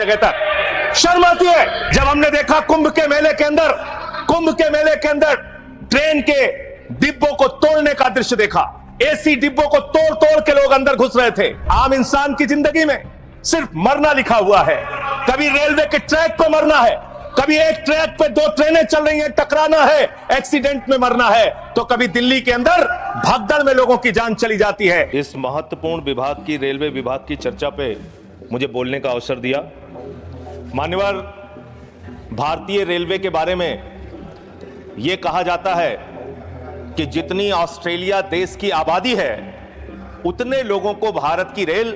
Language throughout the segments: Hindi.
जगह तक शर्म आती है जब हमने देखा कुंभ के मेले के अंदर ट्रेन के डिब्बों को तोड़ने का दृश्य देखा। एसी डिब्बों को तोड़ तोड़ के लोग अंदर घुस रहे थे। आम इंसान की जिंदगी में सिर्फ मरना लिखा हुआ है। कभी रेलवे के ट्रैक पर मरना है, कभी एक ट्रैक पे दो ट्रेनें चल रही हैं, टकराना है, एक्सीडेंट में मरना है, तो कभी दिल्ली के अंदर भगदड़ में लोगों की जान चली जाती है। इस महत्वपूर्ण विभाग की, रेलवे विभाग की चर्चा पे मुझे बोलने का अवसर दिया। मान्यवर, भारतीय रेलवे के बारे में यह कहा जाता है कि जितनी ऑस्ट्रेलिया देश की आबादी है, उतने लोगों को भारत की रेल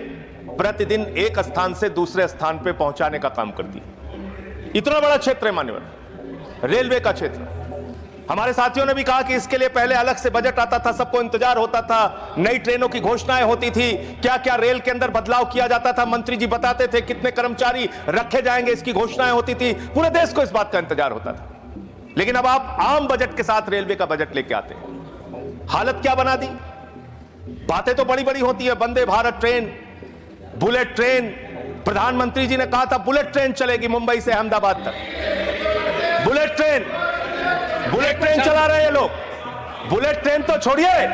प्रतिदिन एक स्थान से दूसरे स्थान पे पहुंचाने का काम करती है। इतना बड़ा क्षेत्र है मान्यवर, रेलवे का क्षेत्र। हमारे साथियों ने भी कहा कि इसके लिए पहले अलग से बजट आता था, सबको इंतजार होता था, नई ट्रेनों की घोषणाएं होती थी, क्या क्या रेल के अंदर बदलाव किया जाता था, मंत्री जी बताते थे कितने कर्मचारी रखे जाएंगे, इसकी घोषणाएं होती थी, पूरे देश को इस बात का इंतजार होता था। लेकिन अब आप आम बजट के साथ रेलवे का बजट लेके आते हैं, हालत क्या बना दी। बातें तो बड़ी बड़ी होती है, Vande Bharat train, bullet train, प्रधानमंत्री जी ने कहा था बुलेट ट्रेन चलेगी मुंबई से अहमदाबाद तक। बुलेट ट्रेन चला रहे हैं लोग। बुलेट ट्रेन तो छोड़िए,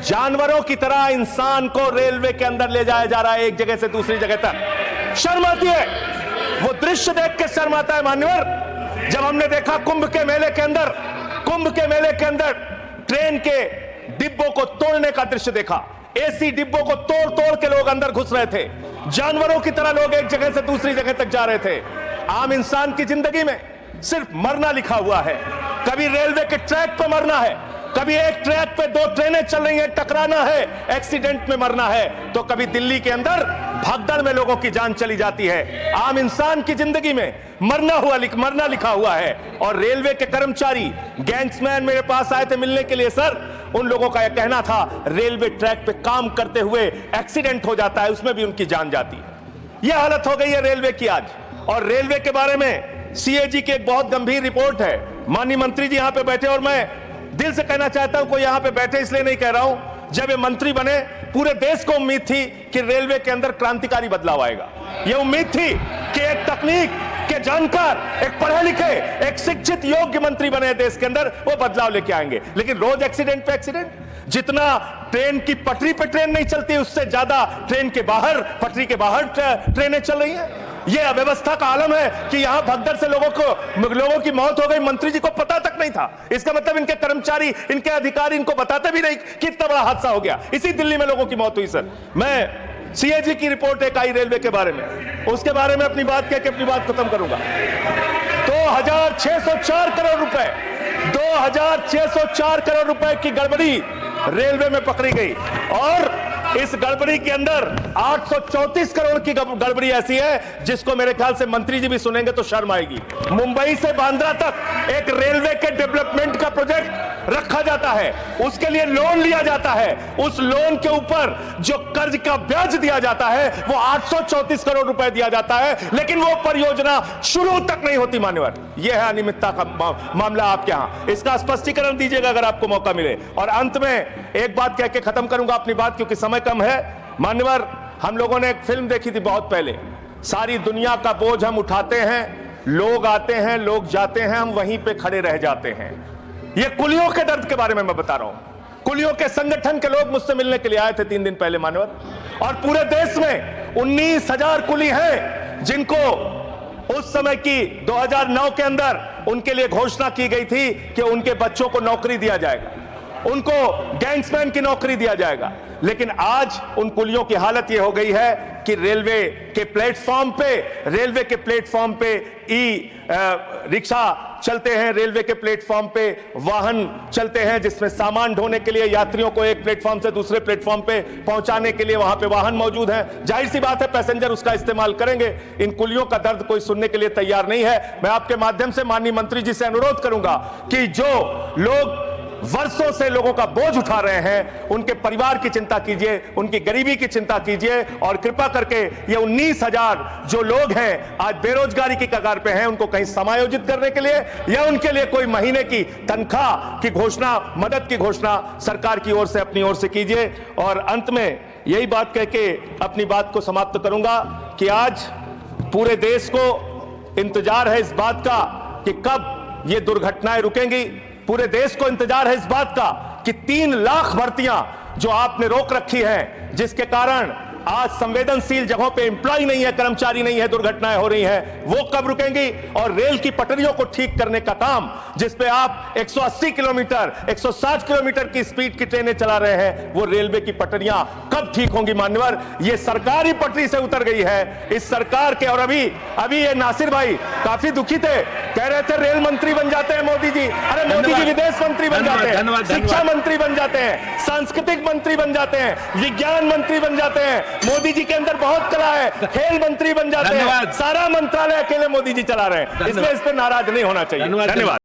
जानवरों की तरह इंसान को रेलवे के अंदर ले जाया जा रहा है, एक जगह से दूसरी जगह तक। शर्म आती है, वो दृश्य देख के शर्म आता है मान्यवर, जब हमने देखा कुंभ के मेले के अंदर ट्रेन के डिब्बों को तोड़ने का दृश्य देखा। एसी डिब्बों को तोड़ तोड़ के लोग अंदर घुस रहे थे, जानवरों की तरह लोग एक जगह से दूसरी जगह तक जा रहे थे। आम इंसान की जिंदगी में सिर्फ मरना लिखा हुआ है। कभी रेलवे के ट्रैक पर मरना है, कभी एक ट्रैक पे दो ट्रेनें चल रही हैं, टकराना है, एक्सीडेंट में मरना है, तो कभी दिल्ली के अंदर भगदड़ में लोगों की जान चली जाती है। आम इंसान की जिंदगी में मरना लिखा हुआ है। और रेलवे के कर्मचारी, गैंग्समैन मेरे पास आए थे मिलने के लिए। सर, उन लोगों का यह कहना था रेलवे ट्रैक पे काम करते हुए एक्सीडेंट हो जाता है, उसमें भी उनकी जान जाती है। यह हालत हो गई है रेलवे की आज। और रेलवे के बारे में सीएजी की एक बहुत गंभीर रिपोर्ट है। माननीय मंत्री जी यहां पे बैठे, और मैं दिल से कहना चाहता हूं, कोई यहां पे बैठे इसलिए नहीं कह रहा हूं, जब ये मंत्री बने पूरे देश को उम्मीद थी कि रेलवे के अंदर क्रांतिकारी बदलाव आएगा। ये उम्मीद थी कि एक तकनीक के जानकार, एक पढ़े लिखे, एक शिक्षित योग्य मंत्री बने देश के अंदर, वो बदलाव लेके आएंगे। लेकिन रोज एक्सीडेंट पे एक्सीडेंट। जितना ट्रेन की पटरी पे ट्रेन नहीं चलती, उससे ज्यादा ट्रेन के बाहर, पटरी के बाहर ट्रेनें चल रही हैं। यह अव्यवस्था का आलम है कि यहां भगदड़ से लोगों की मौत हो गई, मंत्री जी को पता तक नहीं था। इसका मतलब इनके कर्मचारी, इनके अधिकारी इनको बताते भी नहीं कि इतना बड़ा हादसा हो गया। इसी दिल्ली में लोगों की मौत हुई। सर, मैं सीएजी की रिपोर्ट एक आई रेलवे के बारे में, उसके बारे में अपनी बात कह के अपनी बात खत्म करूंगा। 2604 करोड़ रुपए, 2604 करोड़ रुपए की गड़बड़ी रेलवे में पकड़ी गई। और इस गड़बड़ी के अंदर 834 करोड़ की गड़बड़ी ऐसी है जिसको मेरे ख्याल से मंत्री जी भी सुनेंगे तो शर्म आएगी। मुंबई से बांद्रा तक एक रेलवे के डेवलपमेंट का प्रोजेक्ट रखा जाता है, उसके लिए लोन लिया जाता है, उस लोन के ऊपर जो कर्ज का ब्याज दिया जाता है वो 834 करोड़ रुपए दिया जाता है, लेकिन वो परियोजना शुरू तक नहीं होती। मान्यवर, यह है अनियमितता का मामला आपके यहां। इसका स्पष्टीकरण दीजिएगा अगर आपको मौका मिले। और अंत में एक बात कह के खत्म करूंगा अपनी बात, क्योंकि समय कम है। मान्यवर, हम लोगों ने एक फिल्म देखी थी बहुत पहले, सारी दुनिया का बोझ हम उठाते हैं, लोग आते हैं, लोग जाते हैं, हम वहीं पे खड़े रह जाते हैं। ये कुलियों के दर्द के बारे में मैं बता रहा हूं। कुलियों के संगठन के लोग मुझसे मिलने के लिए आए थे 3 दिन पहले मान्यवर, और पूरे देश में 19,000 कुली हैं जिनको उस समय की 2009 के अंदर उनके लिए घोषणा की गई थी कि उनके बच्चों को नौकरी दिया जाएगा, उनको गैंग्समैन की नौकरी दिया जाएगा। लेकिन आज उन कुलियों की हालत यह हो गई है कि रेलवे के प्लेटफॉर्म पे ई रिक्शा चलते हैं, रेलवे के प्लेटफॉर्म पे वाहन चलते हैं जिसमें सामान ढोने के लिए, यात्रियों को एक प्लेटफॉर्म से दूसरे प्लेटफॉर्म पे पहुंचाने के लिए वहां पे वाहन मौजूद हैं। जाहिर सी बात है पैसेंजर उसका इस्तेमाल करेंगे। इन कुलियों का दर्द कोई सुनने के लिए तैयार नहीं है। मैं आपके माध्यम से माननीय मंत्री जी से अनुरोध करूंगा कि जो लोग वर्षों से लोगों का बोझ उठा रहे हैं, उनके परिवार की चिंता कीजिए, उनकी गरीबी की चिंता कीजिए, और कृपा करके ये 19,000 जो लोग हैं आज बेरोजगारी की कगार पे हैं, उनको कहीं समायोजित करने के लिए या उनके लिए कोई महीने की तनख्वाह की घोषणा, मदद की घोषणा सरकार की ओर से, अपनी ओर से कीजिए। और अंत में यही बात कह के अपनी बात को समाप्त करूंगा कि आज पूरे देश को इंतजार है इस बात का कि कब ये दुर्घटनाएं रुकेंगी। पूरे देश को इंतजार है इस बात का कि 3 लाख भर्तियां जो आपने रोक रखी हैं, जिसके कारण आज संवेदनशील जगहों पे एम्प्लॉय नहीं है, कर्मचारी नहीं है, दुर्घटनाएं हो रही हैं, वो कब रुकेंगी। और रेल की पटरियों को ठीक करने का काम, जिस पे आप 180 किलोमीटर 160 किलोमीटर की स्पीड की ट्रेनें चला रहे हैं, वो रेलवे की पटरियां कब ठीक होंगी मान्यवर। ये सरकार ही पटरी से उतर गई है इस सरकार के। और अभी ये नासिर भाई काफी दुखी थे, कह रहे थे रेल मंत्री बन जाते हैं मोदी जी। अरे मोदी जी विदेश मंत्री बन जाते हैं, शिक्षा मंत्री बन जाते हैं, सांस्कृतिक मंत्री बन जाते हैं, विज्ञान मंत्री बन जाते हैं। मोदी जी के अंदर बहुत कला है, खेल मंत्री बन जाते हैं। सारा मंत्रालय अकेले मोदी जी चला रहे हैं, इसलिए इस पर नाराज नहीं होना चाहिए। धन्यवाद।